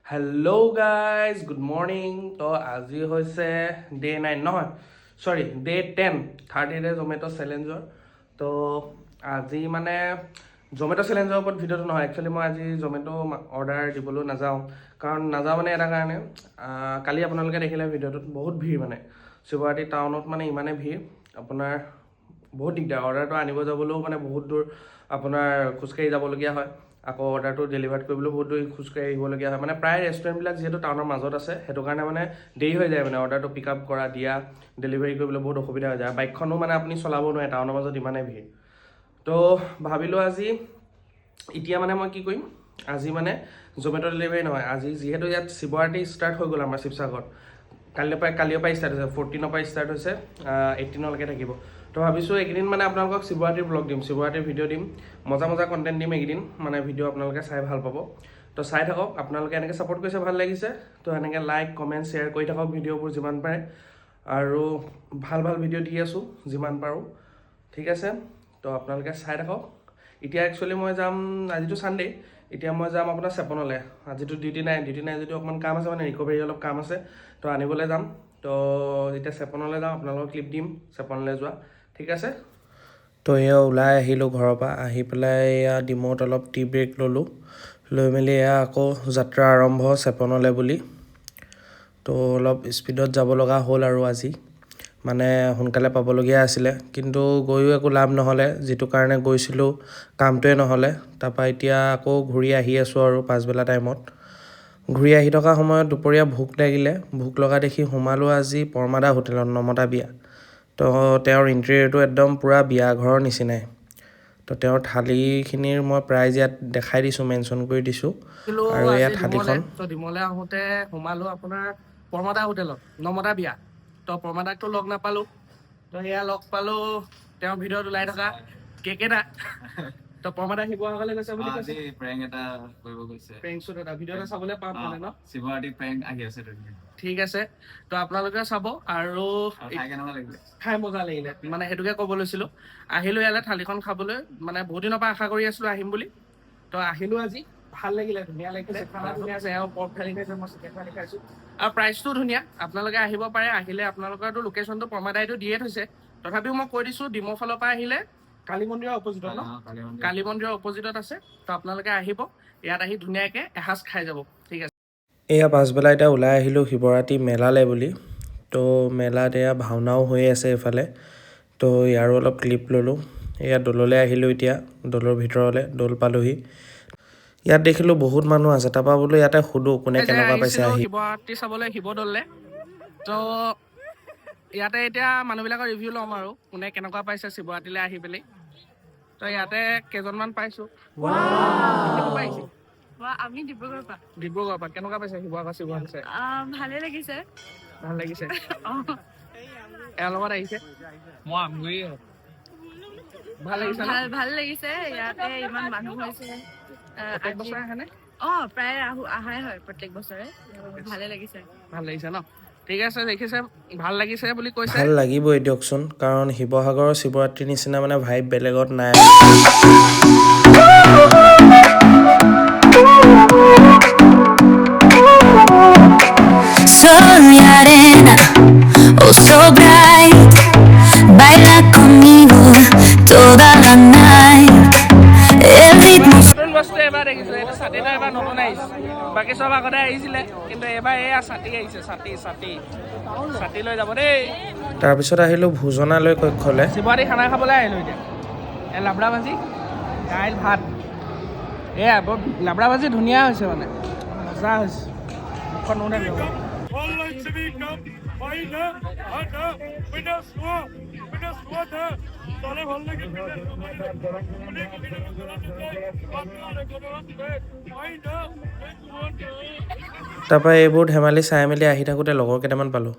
Hello' guys good morning. তো আজি হৈছে ডে 9 নহয় চৰি ডে 10 30 ডে জমেট' চেলেঞ্জৰ। তো আজি মানে জমেট' চেলেঞ্জৰ ওপৰত ভিডিঅ'টো নহয়, একচুৱেলি মই আজি জমেট' অৰ্ডাৰ দিবলৈ নাযাওঁ। কাৰণ নাযাওঁ মানে এটা কাৰণে, কালি আপোনালোকে দেখিলে ভিডিঅ'টোত বহুত ভিৰ, মানে শিৱৰাত্ৰি টাউনত মানে ইমানেই ভিৰ, আপোনাৰ বহুত দিগদাৰ। অৰ্ডাৰটো আনিব যাবলৈও মানে বহুত দূৰ আপোনাৰ খোজকাঢ়ি যাবলগীয়া হয়, আকৌ অৰ্ডাৰটো ডেলিভাৰ্ড কৰিবলৈও বহুত দূৰ খোজকাঢ়ি আহিবলগীয়া হয়। মানে প্ৰায় ৰেষ্টুৰেণ্টবিলাক যিহেতু টাউনৰ মাজত আছে, সেইটো কাৰণে মানে দেৰি হৈ যায়, মানে অৰ্ডাৰটো পিক আপ কৰা, দিয়া, ডেলিভাৰী কৰিবলৈ বহুত অসুবিধা হৈ যায়। বাইকখনো মানে আপুনি চলাব নোৱাৰে, টাউনৰ মাজত ইমানেই ভিৰ। তো ভাবিলোঁ আজি এতিয়া মানে মই কি কৰিম, আজি মানে জমেট' ডেলিভাৰী নহয়, আজি যিহেতু ইয়াত শিৱৰাত্ৰি ষ্টাৰ্ট হৈ গ'ল আমাৰ শিৱসাগৰত, কালিৰ পৰাই ষ্টাৰ্ট হৈছে, 14ৰ পৰা ষ্টাৰ্ট হৈছে, 18লৈকে থাকিব। তো ভাবিছোঁ এইকেইদিন মানে আপোনালোকক শিৱৰাত্ৰিৰ ব্লগ দিম, শিৱৰাত্ৰিৰ ভিডিঅ' দিম, মজা কণ্টেণ্ট দিম এইকেইদিন, মানে ভিডিঅ' আপোনালোকে চাই ভাল পাব। তো চাই থাকক, আপোনালোকে এনেকৈ ছাপোৰ্ট কৰিছে ভাল লাগিছে, তো এনেকৈ লাইক কমেণ্ট শ্বেয়াৰ কৰি থাকক ভিডিঅ'বোৰ যিমান পাৰে, আৰু ভাল ভিডিঅ' দি আছোঁ যিমান পাৰোঁ, ঠিক আছে। তো আপোনালোকে চাই থাকক। এতিয়া একচুৱেলি মই যাম, আজিতো ছানডে', এতিয়া মই যাম আপোনাৰ চেপনলৈ। আজিতো ডিউটি নাই যদিও অকণমান কাম আছে, মানে ৰিকভাৰী অলপ কাম আছে, তো আনিবলৈ যাম। তো যেতিয়া চেপনলৈ যাম আপোনালোকক ক্লিপ দিম চেপনলৈ যোৱা, ঠিক আছে। তো এয়া ওলাই আহিলোঁ ঘৰৰ পৰা, আহি পেলাই এয়া ডিমৌত অলপ টি ব্ৰেক ল'লোঁ, লৈ মেলি এয়া আকৌ যাত্ৰা আৰম্ভ চেপনলৈ বুলি। তো অলপ স্পীডত যাব লগা হ'ল আৰু আজি মানে সোনকালে পাবলগীয়া আছিলে, কিন্তু গৈও একো লাভ নহ'লে, যিটো কাৰণে গৈছিলোঁ কামটোৱে নহ'লে। তাৰপৰা এতিয়া আকৌ ঘূৰি আহি আছোঁ আৰু পাছবেলা টাইমত। ঘূৰি আহি থকা সময়ত দুপৰীয়া ভোক লাগিলে, ভোক লগা দেখি সোমালোঁ আজি পৰমাদা হোটেলত, নমতা বিয়া। তো তেওঁৰ ইণ্টেৰিয়ৰটো একদম পূৰা বিয়া ঘৰৰ নিচিনাই। তো তেওঁৰ থালিখিনিৰ মই প্ৰাইজ ইয়াত দেখাই দিছোঁ, মেনশ্যন কৰি দিছোঁ। আৰু এয়া থালিখন। তো ডিমৌলৈ আহোঁতে সোমালোঁ আপোনাৰ পৰমাদা হোটেলত, নমতা বিয়া। তো পৰমাদাকতো লগ নাপালোঁ, তো সেয়া লগ পালোঁ তেওঁৰ ভিডিঅ'ত ওলাই থকা কেকেটা। তো পৰমাদা শিৱসাগৰলৈ গৈছে বুলি কৈছে, প্ৰেংক এটা কৰিব গৈছে, প্ৰেংক শ্বুট এটা ভিডিঅ' এটা চাবলৈ পাম মানে ন, শিৱৰাত্ৰি প্ৰেংক আহি আছে। ঠিক আছে। তো আপোনালোকে চাব। আৰু খাই কেনেকুৱা লাগিলে? খাই মজা লাগিলে, মানে সেইটোকে ক'ব লৈছিলোঁ। আহিলোঁ ইয়ালৈ থালিখন খাবলৈ, মানে বহুত দিনৰ পৰা আশা কৰি আছিলোঁ আহিম বুলি। তো আহিলোঁ আজি, ভাল লাগিলে, ধুনীয়া লাগিলে, খানা ধুনীয়া আছে। এওঁ পৰ্ক থালি খাইছে, মই চিকেন থালি খাইছোঁ, আৰু প্ৰাইচটোও ধুনীয়া। আপোনালোকে আহিব পাৰে, আহিলে আপোনালোকৰতো লোকেশ্যনটো পৰমাদাইটো দিয়ে থৈছে, তথাপিও মই কৈ দিছোঁ ডিমৌ ফালৰ পৰা আহিলে কালী মন্দিৰৰ অপজিটত ন, কালী মন্দিৰৰ অপজিটত আছে। তো আপোনালোকে আহিব, ইয়াত আহি ধুনীয়াকৈ এসাঁজ খাই যাব, ঠিক আছে। এয়া পাছবেলা এতিয়া ওলাই আহিলোঁ শিৱৰাত্ৰি মেলালৈ বুলি। তো মেলাত এয়া ভাওনাও হৈ আছে এইফালে, তো ইয়াৰো অলপ ক্লিপ ল'লোঁ। এয়া দৌললৈ আহিলোঁ, এতিয়া দৌলৰ ভিতৰলৈ, দৌল পালোহি। ইয়াত দেখিলোঁ বহুত মানুহ আছে, তাৰপৰা বোলো ইয়াতে সুধোঁ কোনে কেনেকুৱা পাইছে আহি। শিৱৰাত্ৰি চাবলৈ শিৱদৌললৈ। তো ইয়াতে এতিয়া মানুহবিলাকৰ ৰিভিউ ল'ম আৰু কোনে কেনেকুৱা পাইছে শিৱৰাত্ৰিলৈ আহি পেলাই। তো ইয়াতে কেইজনমান পাইছোঁ। আমি ডিব্ৰুগড়ৰ পৰা। ডিব্ৰুগড়ৰ পৰা কেনেকুৱা পাইছে শিৱৰাত্ৰি? ভালে লাগিছে। ভাল লাগিছে। এওঁৰ লগত আহিছে, মই আমগুৰি ভাল লাগিছে ন? ভাল লাগিছে, ইয়াতে ইমান মানুহ হৈছে। প্ৰত্যেক বছৰে আহেনে? প্ৰায় আহাই হয় প্ৰত্যেক বছৰে। ভালে লাগিছে। ভাল লাগিছে ন, ঠিক আছে। দেখিছে ভাল লাগিছে বুলি কৈছে, ভাল লাগিবই দিয়কচোন, কাৰণ শিৱসাগৰৰ শিৱৰাত্ৰিৰ নিচিনা মানে ভাইব বেলেগত নাই। Sol y arena, oh so bright, baila conmigo toda la night. El ritmo. নতুন বস্তু এবাৰ দেখিছোঁ, এইটো ছাতিটো এবাৰ নতুন আহিছে, বাকী চব আগতে আহিছিলে, কিন্তু এবাৰ এয়া ছাতি আহিছে, ছাতি লৈ যাব দেই। তাৰপিছত আহিলোঁ ভোজনালয় কক্ষলৈ। শিৱৰাত্ৰি খানা খাবলৈ আহিলোঁ এতিয়া। এই লাবৰা ভাজি, দাইল, ভাত, এয়া বৰ লাবৰা ভাজি ধুনীয়া হৈছে, মানে মজা হৈছে, মুখখন নোনে ল'ব। তাৰপৰা এইবোৰ ধেমালি চাই মেলি আহি থাকোঁতে লগৰ কেইটামান পালোঁ।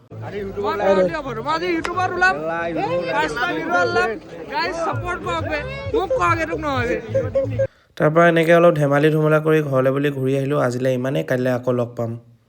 তাৰপৰা এনেকৈ অলপ ধেমালি ধুমলা কৰি ঘৰলৈ বুলি ঘূৰি আহিলোঁ। আজিলৈ ইমানেই, কাইলৈ আকৌ লগ পাম।